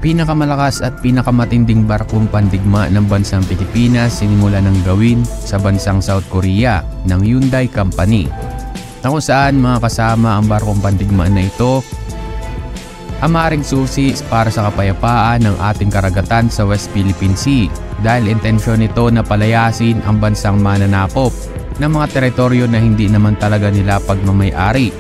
pinakamalakas at pinakamatinding barkong pandigma ng bansang Pilipinas sinimulan ng gawin sa bansang South Korea ng Hyundai Company, na kung saan mga kasama ang barkong pandigma na ito ang maaaring susi para sa kapayapaan ng ating karagatan sa West Philippine Sea, dahil intensyon nito na palayasin ang bansang mananakop ng mga teritoryo na hindi naman talaga nila pagmamay-ari.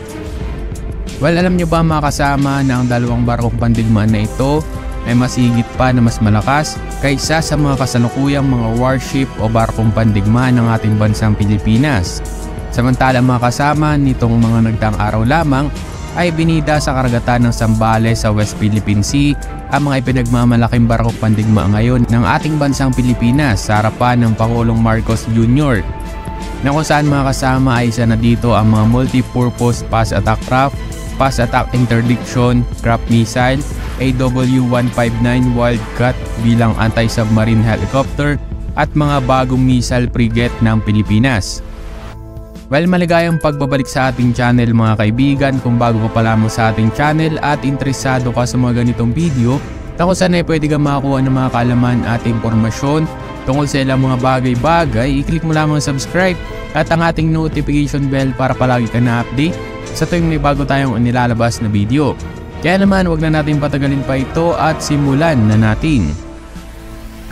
Well, alam nyo ba mga kasama na ang dalawang barkong pandigma na ito ay mas higit pa na mas malakas kaysa sa mga kasalukuyang mga warship o barkong pandigma ng ating bansang Pilipinas. Samantala mga kasama, nitong mga nagdaang araw lamang ay binida sa karagatan ng Zambales sa West Philippine Sea ang mga ipinagmamalaking barkong pandigma ngayon ng ating bansang Pilipinas sa harapan ng Pangulong Marcos Jr. Na kung saan mga kasama ay isa na dito ang mga multi-purpose fast attack craft, fast attack interdiction craft missile, AW-159 Wildcat bilang anti-submarine helicopter at mga bagong missile frigate ng Pilipinas. Well, maligayang pagbabalik sa ating channel mga kaibigan. Kung bago ka pa lamang sa ating channel at interesado ka sa mga ganitong video, na kung saan ay pwede kang makakuha ng mga kaalaman at impormasyon tungkol sa ilang mga bagay-bagay, i-click mo lamang subscribe at ang ating notification bell para palagi ka na-update sa tuwing may bago tayong nilalabas na video. Kaya naman, wag na natin patagalin pa ito at simulan na natin.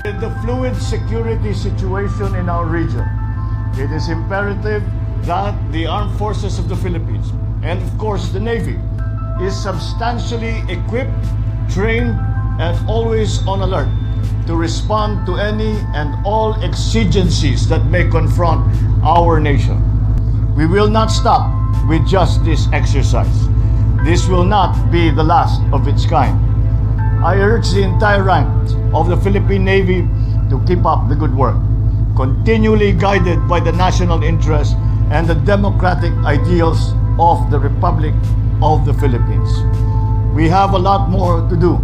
With the fluid security situation in our region, it is imperative that the armed forces of the Philippines, and of course the Navy, is substantially equipped, trained, and always on alert to respond to any and all exigencies that may confront our nation. We will not stop with just this exercise. This will not be the last of its kind. I urge the entire ranks of the Philippine Navy to keep up the good work, continually guided by the national interest and the democratic ideals of the Republic of the Philippines. We have a lot more to do,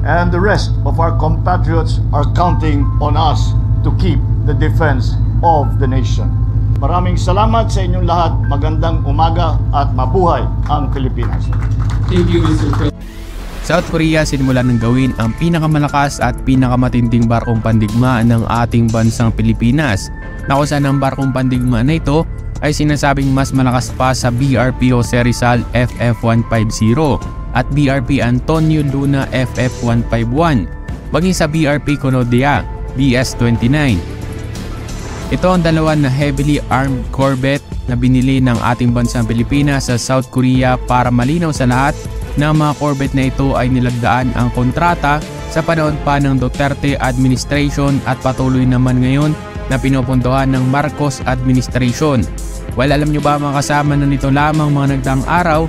and the rest of our compatriots are counting on us to keep the defense of the nation. Maraming salamat sa inyong lahat. Magandang umaga at mabuhay ang Pilipinas. Thank you, Mr. President. South Korea sinimulan ng gawin ang pinakamalakas at pinakamatinding barkong pandigma ng ating bansang Pilipinas, na kung saan ang barkong pandigma na ito ay sinasabing mas malakas pa sa BRP Jose Rizal FF-150 at BRP Antonio Luna FF-151, maging sa BRP Conodea BS-29. Ito ang dalawa na heavily armed corvette na binili ng ating bansang Pilipinas sa South Korea para malinaw sa lahat na mga corvette na ito ay nilagdaan ang kontrata sa panahon pa ng Duterte administration at patuloy naman ngayon na pinupuntuhan ng Marcos administration. Well, alam nyo ba mga kasama na nito lamang mga nagdaang araw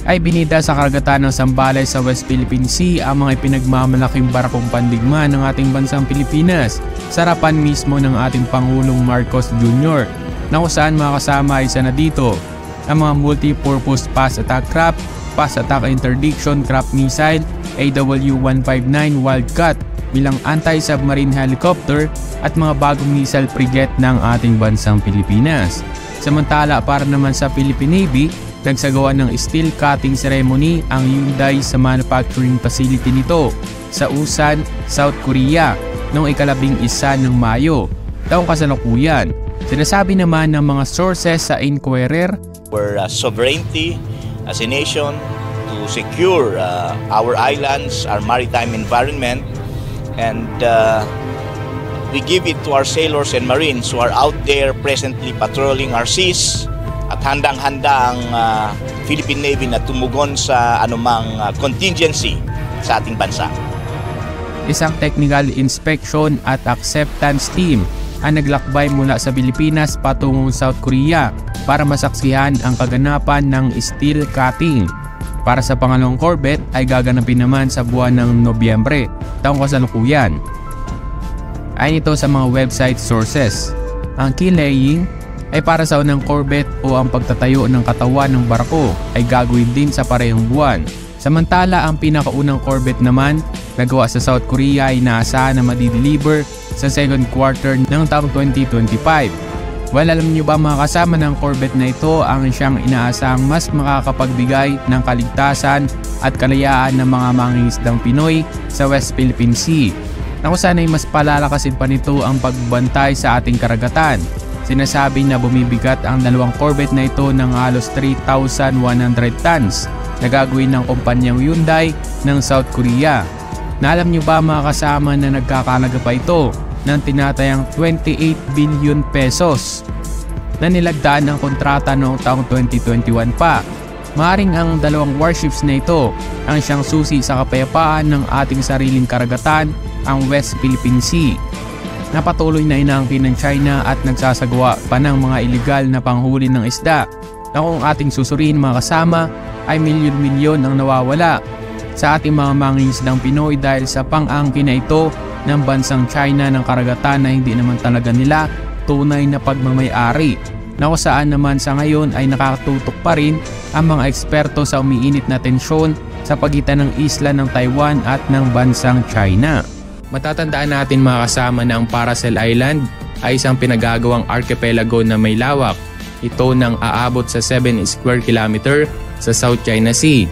ay binida sa karagatan ng Zambales sa West Philippine Sea ang mga ipinagmamalaking barkong pandigma ng ating bansang Pilipinas sa harapan mismo ng ating Pangulong Marcos Jr. na kung saan mga kasama ay isa na dito ang mga multi-purpose fast attack craft, fast attack interdiction craft missile, AW-159 Wildcat bilang anti-submarine helicopter at mga bagong missile frigate ng ating bansang Pilipinas. Samantala, para naman sa Philippine Navy, nagsagawa ng steel cutting ceremony ang Hyundai sa manufacturing facility nito sa Ulsan, South Korea noong ika-11 ng Mayo, taong kasalukuyan. Sinasabi naman ng mga sources sa Inquirer, our sovereignty as a nation to secure our islands, our maritime environment, and we give it to our sailors and marines who are out there presently patrolling our seas at handang-handa ang Philippine Navy na tumugon sa anumang contingency sa ating bansa. Isang technical inspection at acceptance team ang naglakbay mula sa Pilipinas patungong South Korea para masaksihan ang kaganapan ng steel cutting. Para sa pangalawang corvette ay gaganapin naman sa buwan ng Nobyembre, taong kasalukuyan. Ayon ito sa mga website sources, ang key laying ay para sa unang corvette o ang pagtatayo ng katawan ng barko ay gagawin din sa parehong buwan. Samantala, ang pinakaunang corvette naman na gawa sa South Korea ay inaasahan na madideliver sa second quarter ng taong 2025. Well, alam niyo ba mga kasama ng corvette na ito ang siyang inaasahang mas makakapagbigay ng kaligtasan at kalayaan ng mga mangingisdang Pinoy sa West Philippine Sea, na kung saan ay mas palalakasin pa nito ang pagbantay sa ating karagatan. Sinasabi na bumibigat ang dalawang corvette na ito ng halos 3,100 tons na gagawin ng kumpanyang Hyundai ng South Korea. Na alam nyo ba mga kasama na nagkakalaga pa ito ng tinatayang 28 billion pesos na nilagdaan ng kontrata noong taong 2021 pa. Maaring ang dalawang warships na ito ang siyang susi sa kapayapaan ng ating sariling karagatan, ang West Philippine Sea. Napatuloy na inaangkin ng China at nagsasagawa pa ng mga ilegal na panghuli ng isda na kung ating susuriin mga kasama ay milyon-milyon ang nawawala sa ating mga mangingisdang Pinoy dahil sa pang-angkin na ito ng bansang China ng karagatan na hindi naman talaga nila tunay na pagmamay-ari, na kung saan naman sa ngayon ay nakatutok pa rin ang mga eksperto sa umiinit na tensyon sa pagitan ng isla ng Taiwan at ng bansang China. Matatandaan natin mga kasama na ang Paracel Island ay isang pinagagawang archipelago na may lawak. Ito nang aabot sa 7 square kilometer sa South China Sea,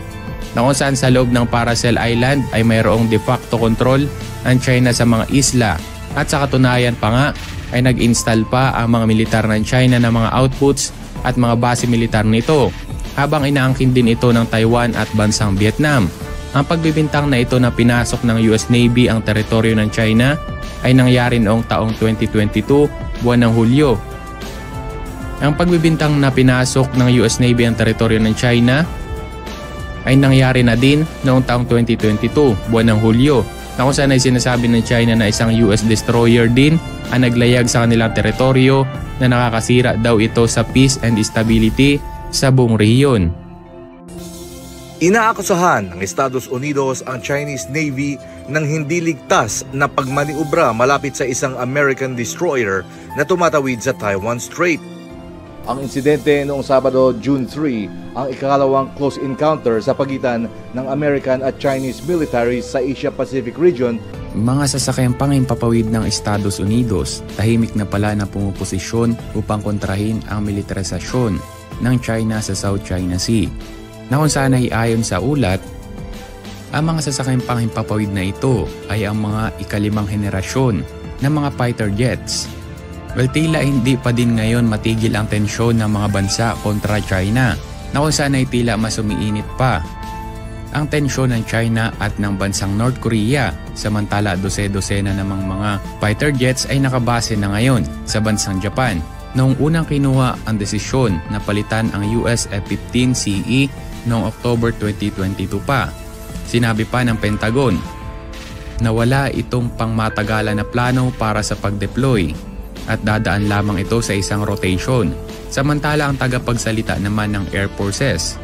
na kung saan sa loob ng Paracel Island ay mayroong de facto control ang China sa mga isla, at sa katunayan pa nga ay nag-install pa ang mga militar ng China ng mga outputs at mga base militar nito, habang inaangkin din ito ng Taiwan at bansang Vietnam. Ang pagbibintang na ito na pinasok ng US Navy ang teritoryo ng China ay nangyari noong taong 2022, buwan ng Hulyo. Ang pagbibintang na pinasok ng US Navy ang teritoryo ng China ay nangyari na din noong taong 2022, buwan ng Hulyo, na kung saan ay sinasabi ng China na isang US destroyer din ang naglayag sa kanilang teritoryo na nakakasira daw ito sa peace and stability sa buong rehiyon. Inaakusahan ng Estados Unidos ang Chinese Navy ng hindi ligtas na pagmaniobra malapit sa isang American destroyer na tumatawid sa Taiwan Strait. Ang insidente noong Sabado, June 3, ang ikalawang close encounter sa pagitan ng American at Chinese militaries sa Asia-Pacific region. Mga sasakyang pangimpapawid ng Estados Unidos, tahimik na pala na pumuposisyon upang kontrahin ang militarisasyon ng China sa South China Sea, na kung saan ay ayon sa ulat, ang mga sasakyang pangimpapawid na ito ay ang mga ikalimang henerasyon ng mga fighter jets. Well, tila hindi pa din ngayon matigil ang tensyon ng mga bansa kontra China, na kung saan ay tila mas umiinit pa ang tensyon ng China at ng bansang North Korea, samantala dose-dosena namang mga fighter jets ay nakabase na ngayon sa bansang Japan. Noong unang kinuha ang desisyon na palitan ang US F-15CE noong October 2022 pa, sinabi pa ng Pentagon na wala itong pangmatagalan na plano para sa pag-deploy at dadaan lamang ito sa isang rotation. Samantala ang tagapagsalita naman ng Air Forces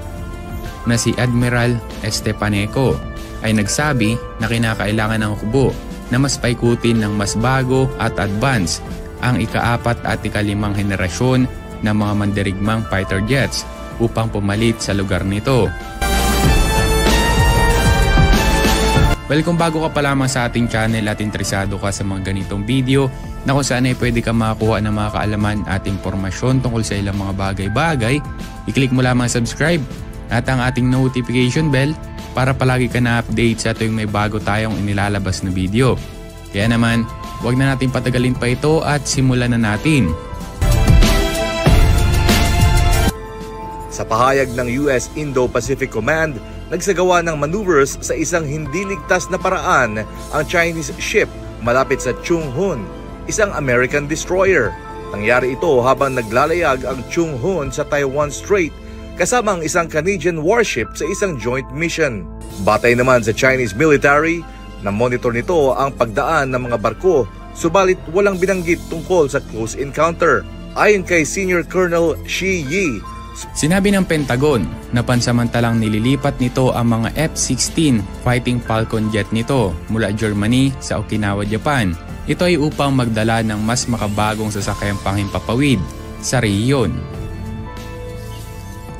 na si Admiral Estepaneco ay nagsabi na kinakailangan ng hukbo na mas paikutin ng mas bago at advance ang ika-4 at ika-5 henerasyon ng mga mandirigmang fighter jets upang pumalit sa lugar nito. Well, kung bago ka pa lamang sa ating channel at interesado ka sa mga ganitong video na kung saan ay pwede ka makakuha ng mga kaalaman at impormasyon tungkol sa ilang mga bagay-bagay, i-click mo lamang subscribe at ang ating notification bell para palagi ka na-update sa tuwing may bago tayong inilalabas na video. Kaya naman, huwag na natin patagalin pa ito at simulan na natin. Sa pahayag ng US Indo-Pacific Command, nagsagawa ng maneuvers sa isang hindi ligtas na paraan ang Chinese ship malapit sa Chung Hoon, isang American destroyer. Nangyari ito habang naglalayag ang Chung Hoon sa Taiwan Strait kasama ang isang Canadian warship sa isang joint mission. Batay naman sa Chinese military, na-monitor nito ang pagdaan ng mga barko, subalit walang binanggit tungkol sa close encounter. Ayon kay Senior Colonel Shi Yi, sinabi ng Pentagon na pansamantalang nililipat nito ang mga F-16 Fighting Falcon jet nito mula Germany sa Okinawa, Japan. Ito ay upang magdala ng mas makabagong sasakyang panghimpapawid sa rehiyon.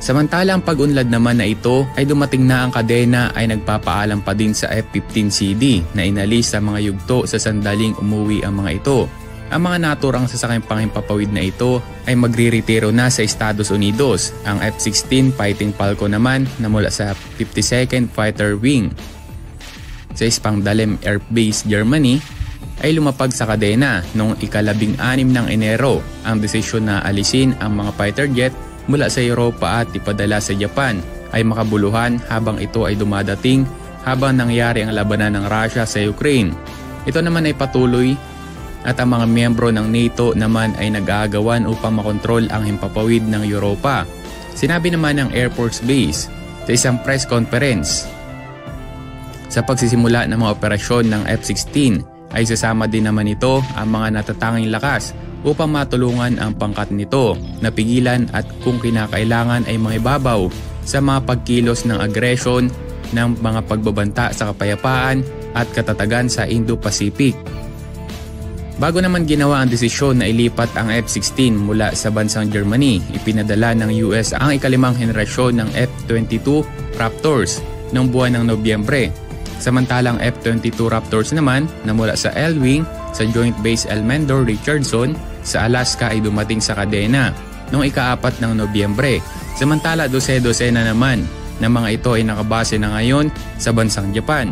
Samantala ang pag-unlad naman na ito ay dumating na ang kadena ay nagpapaalam pa din sa F-15CD na inalis sa mga yugto sa sandaling umuwi ang mga ito Ang mga naturang sasakyang panghimpapawid na ito ay magre-retiro na sa Estados Unidos. Ang F-16 Fighting Falcon naman na mula sa 52nd Fighter Wing sa Spangdahlem Air Base, Germany ay lumapag sa kadena noong ika-16 ng Enero. Ang desisyon na alisin ang mga fighter jet mula sa Europa at ipadala sa Japan ay makabuluhan habang ito ay dumadating habang nangyari ang labanan ng Russia sa Ukraine. Ito naman ay patuloy at ang mga miyembro ng NATO naman ay nag-aagawan upang makontrol ang himpapawid ng Europa. Sinabi naman ng Air Force Base sa isang press conference, sa pagsisimula ng mga operasyon ng F-16 ay sasama din naman ito ang mga natatanging lakas upang matulungan ang pangkat nito na pigilan at kung kinakailangan ay mangibabaw sa mga pagkilos ng agresyon ng mga pagbabanta sa kapayapaan at katatagan sa Indo-Pacific. Bago naman ginawa ang desisyon na ilipat ang F-16 mula sa bansang Germany, ipinadala ng US ang ika-5 henerasyon ng F-22 Raptors noong buwan ng Nobyembre. Samantalang F-22 Raptors naman na mula sa L-Wing sa Joint Base Elmendorf-Richardson sa Alaska ay dumating sa kadena noong ika-4 ng Nobyembre. Samantala 12-12 na naman na mga ito ay nakabase na ngayon sa bansang Japan.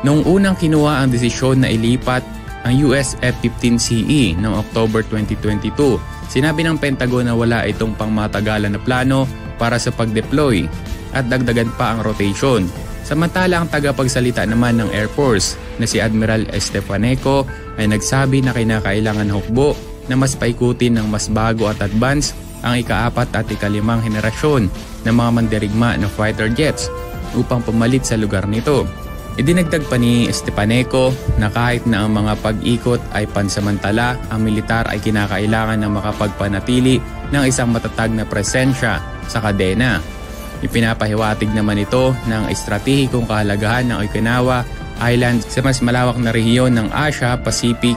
Noong unang kinuha ang desisyon na ilipat ang US F-15CE noong October 2022, sinabi ng Pentagon na wala itong pangmatagalan na plano para sa pag-deploy at dagdagan pa ang rotation. Samantala ang tagapagsalita naman ng Air Force na si Admiral Estepaneco ay nagsabi na kinakailangan hukbo na mas paikutin ng mas bago at advance ang ika-4 at ika-5 henerasyon ng mga mandirigma na fighter jets upang pumalit sa lugar nito. Idinagdag pa ni Estepaneco na kahit na ang mga pag-ikot ay pansamantala, ang militar ay kinakailangan na makapagpanatili ng isang matatag na presensya sa kadena. Ipinapahiwatig naman ito ng estratehikong kahalagahan ng Okinawa Island sa mas malawak na rehiyon ng Asia Pacific,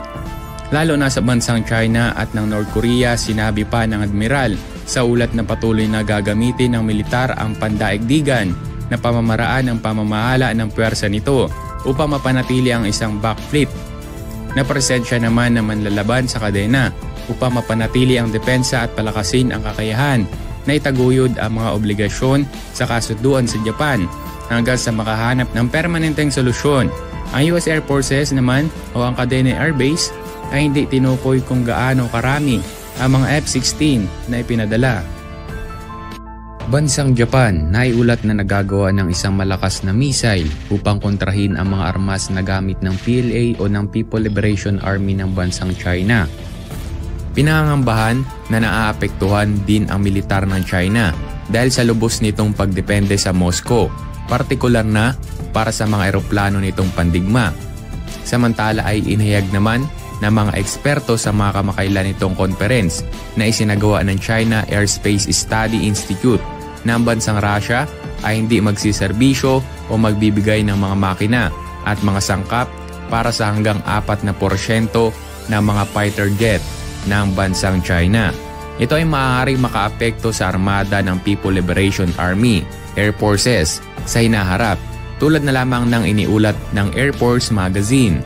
lalo na sa bansang China at ng North Korea. Sinabi pa ng Admiral sa ulat na patuloy na gagamitin ng militar ang pandaigdigan na pamamaraan ng pamamahala ng puwersa nito upang mapanatili ang isang backflip na presensya naman na manlalaban sa kadena upang mapanatili ang depensa at palakasin ang kakayahan na itaguyod ang mga obligasyon sa kasunduan sa Japan hanggang sa makahanap ng permanenteng solusyon. Ang US Air Forces naman o ang Kadena Air Base ay hindi tinukoy kung gaano karami ang mga F-16 na ipinadala. Bansang Japan naiulat na nagagawa ng isang malakas na missile upang kontrahin ang mga armas na gamit ng PLA o ng People Liberation Army ng bansang China. Pinangangambahan na naaapektuhan din ang militar ng China dahil sa lubos nitong pagdepende sa Moscow, partikular na para sa mga eroplano nitong pandigma. Samantala ay inihayag naman ng mga eksperto sa mga kamakailan nitong conference na isinagawa ng China Airspace Study Institute na ang bansang Russia ay hindi magsiserbisyo o magbibigay ng mga makina at mga sangkap para sa hanggang 4% ng mga fighter jet ng bansang China. Ito ay maaaring makaapekto sa armada ng People Liberation Army, Air Forces, sa hinaharap, tulad na lamang ng iniulat ng Air Force Magazine.